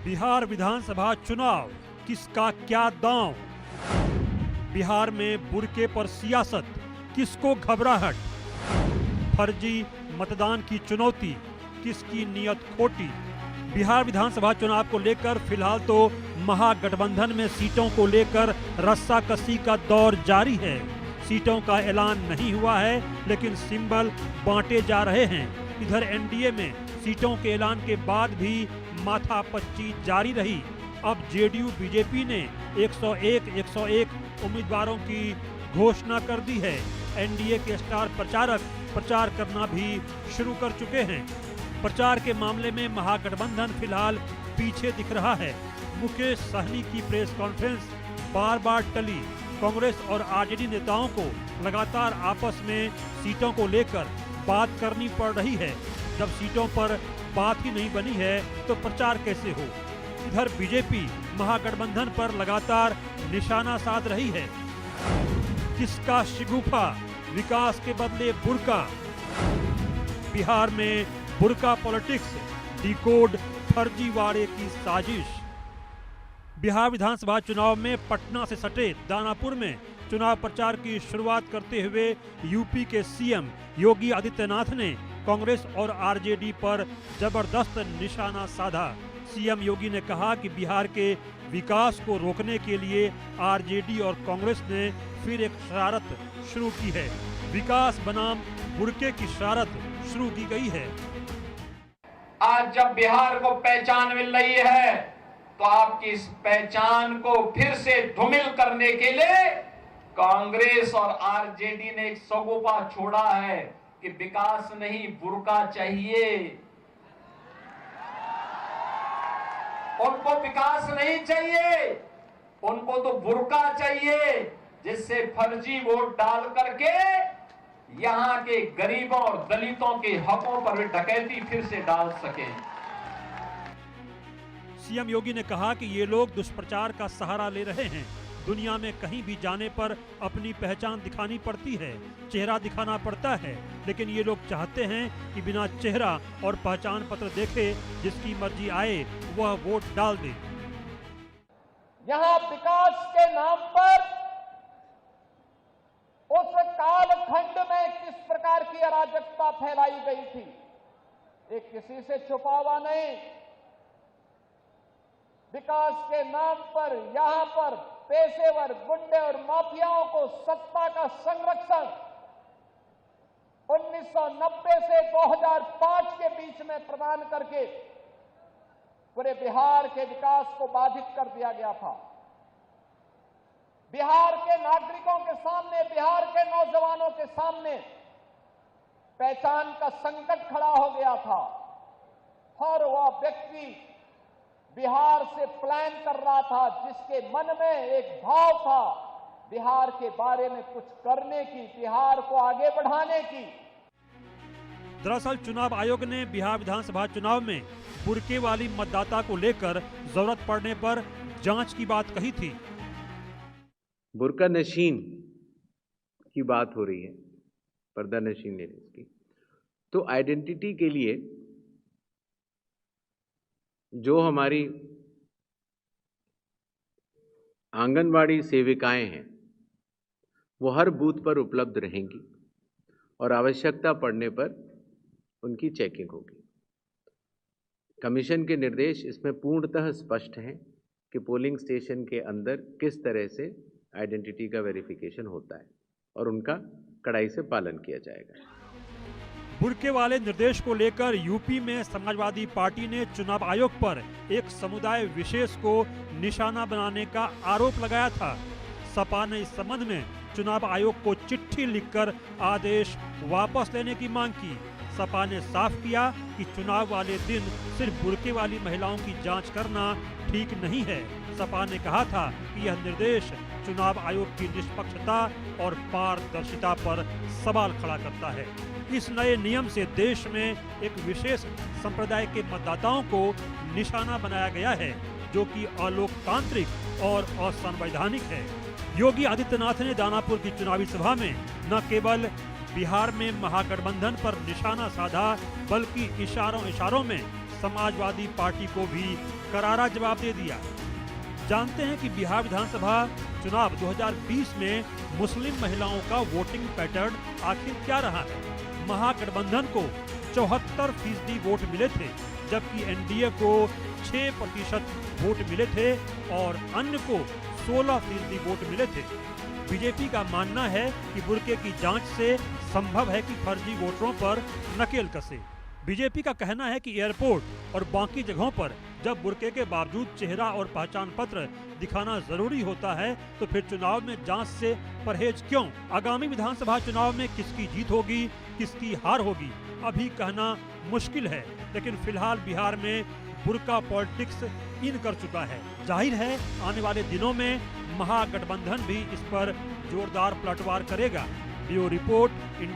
बिहार विधानसभा चुनाव किसका क्या दांव? बिहार में बुर्के पर सियासत, किसको घबराहट? फर्जी मतदान की चुनौती, किसकी नीयत खोटी? बिहार विधानसभा चुनाव को लेकर फिलहाल तो महागठबंधन में सीटों को लेकर रस्साकसी का दौर जारी है। सीटों का ऐलान नहीं हुआ है, लेकिन सिंबल बांटे जा रहे हैं। इधर एनडीए में सीटों के ऐलान के बाद भी माथापच्ची जारी रही। अब जेडीयू बीजेपी ने 101 उम्मीदवारों की घोषणा कर दी है। एनडीए के स्टार प्रचारक प्रचार करना भी शुरू कर चुके हैं। प्रचार के मामले में महागठबंधन फिलहाल पीछे दिख रहा है। मुकेश सहनी की प्रेस कॉन्फ्रेंस बार बार टली। कांग्रेस और आरजेडी नेताओं को लगातार आपस में सीटों को लेकर बात करनी पड़ रही है। जब सीटों पर बात ही नहीं बनी है तो प्रचार कैसे हो? इधर बीजेपी महागठबंधन पर लगातार निशाना साध रही है। किसका शिगुफा, विकास के बदले बुर्का? बिहार में बुर्का पॉलिटिक्स, डिकोड फर्जीवाड़े की साजिश। बिहार विधानसभा चुनाव में पटना से सटे दानापुर में चुनाव प्रचार की शुरुआत करते हुए यूपी के सीएम योगी आदित्यनाथ ने कांग्रेस और आरजेडी पर जबरदस्त निशाना साधा। सीएम योगी ने कहा कि बिहार के विकास को रोकने के लिए आरजेडी और कांग्रेस ने फिर एक शरारत शुरू की है। विकास बनाम बुर्के की शरारत शुरू की गई है। आज जब बिहार को पहचान मिल रही है तो आपकी इस पहचान को फिर से धूमिल करने के लिए कांग्रेस और आरजेडी ने एक सगोपा छोड़ा है कि विकास नहीं बुर्का चाहिए। उनको विकास नहीं चाहिए, उनको तो बुर्का चाहिए, जिससे फर्जी वोट डाल करके यहां के गरीबों और दलितों के हकों पर वे डकैती फिर से डाल सके। सीएम योगी ने कहा कि ये लोग दुष्प्रचार का सहारा ले रहे हैं। दुनिया में कहीं भी जाने पर अपनी पहचान दिखानी पड़ती है, चेहरा दिखाना पड़ता है, लेकिन ये लोग चाहते हैं कि बिना चेहरा और पहचान पत्र देखे जिसकी मर्जी आए वह वोट डाल दे। यहाँ विकास के नाम पर उस कालखंड में किस प्रकार की अराजकता फैलाई गई थी, ये किसी से छुपा हुआ नहीं। विकास के नाम पर यहां पर पेशेवर गुंडे और माफियाओं को सत्ता का संरक्षण 1990 से 2005 के बीच में प्रदान करके पूरे बिहार के विकास को बाधित कर दिया गया था। बिहार के नागरिकों के सामने, बिहार के नौजवानों के सामने पहचान का संकट खड़ा हो गया था और वह व्यक्ति बिहार से प्लान कर रहा था, जिसके मन में एक भाव था बिहार के बारे में कुछ करने की, बिहार को आगे बढ़ाने की। दरअसल चुनाव आयोग ने बिहार विधानसभा चुनाव में बुर्के वाली मतदाता को लेकर जरूरत पड़ने पर जांच की बात कही थी। बुर्का नशीन की बात हो रही है, पर्दा नशीन लेडीज की, तो आइडेंटिटी के लिए जो हमारी आंगनवाड़ी सेविकाएं हैं वो हर बूथ पर उपलब्ध रहेंगी और आवश्यकता पड़ने पर उनकी चेकिंग होगी। कमीशन के निर्देश इसमें पूर्णतः स्पष्ट हैं कि पोलिंग स्टेशन के अंदर किस तरह से आइडेंटिटी का वेरिफिकेशन होता है और उनका कड़ाई से पालन किया जाएगा। बुर्के वाले निर्देश को लेकर यूपी में समाजवादी पार्टी ने चुनाव आयोग पर एक समुदाय विशेष को निशाना बनाने का आरोप लगाया था। सपा ने इस संबंध में चुनाव आयोग को चिट्ठी लिखकर आदेश वापस लेने की मांग की। सपा ने साफ किया कि चुनाव वाले दिन सिर्फ बुर्के वाली महिलाओं की जांच करना ठीक नहीं है। सपा ने कहा था कि यह निर्देश चुनाव आयोग की निष्पक्षता और पारदर्शिता पर सवाल खड़ा करता है। इस नए नियम से देश में एक विशेष संप्रदाय के मतदाताओं को निशाना बनाया गया है, जो कि अलोकतांत्रिक और असंवैधानिक है। योगी आदित्यनाथ ने दानापुर की चुनावी सभा में न केवल बिहार में महागठबंधन पर निशाना साधा, बल्कि इशारों में समाजवादी पार्टी को भी करारा जवाब दे दिया। जानते हैं कि बिहार विधानसभा चुनाव 2020 में मुस्लिम महिलाओं का वोटिंग पैटर्न आखिर क्या रहा है। महागठबंधन को 74% वोट मिले थे, जबकि एनडीए को 6% वोट मिले थे और अन्य को 16% वोट मिले थे। बीजेपी का मानना है कि बुर्के की जांच से संभव है कि फर्जी वोटरों पर नकेल कसे। बीजेपी का कहना है कि एयरपोर्ट और बाकी जगहों पर जब बुर्के के बावजूद चेहरा और पहचान पत्र दिखाना जरूरी होता है तो फिर चुनाव में जांच से परहेज क्यों? आगामी विधानसभा चुनाव में किसकी जीत होगी, किसकी हार होगी, अभी कहना मुश्किल है। लेकिन फिलहाल बिहार में बुर्का पॉलिटिक्स इन कर चुका है। जाहिर है आने वाले दिनों में महागठबंधन भी इस पर जोरदार पलटवार करेगा। Bureau report.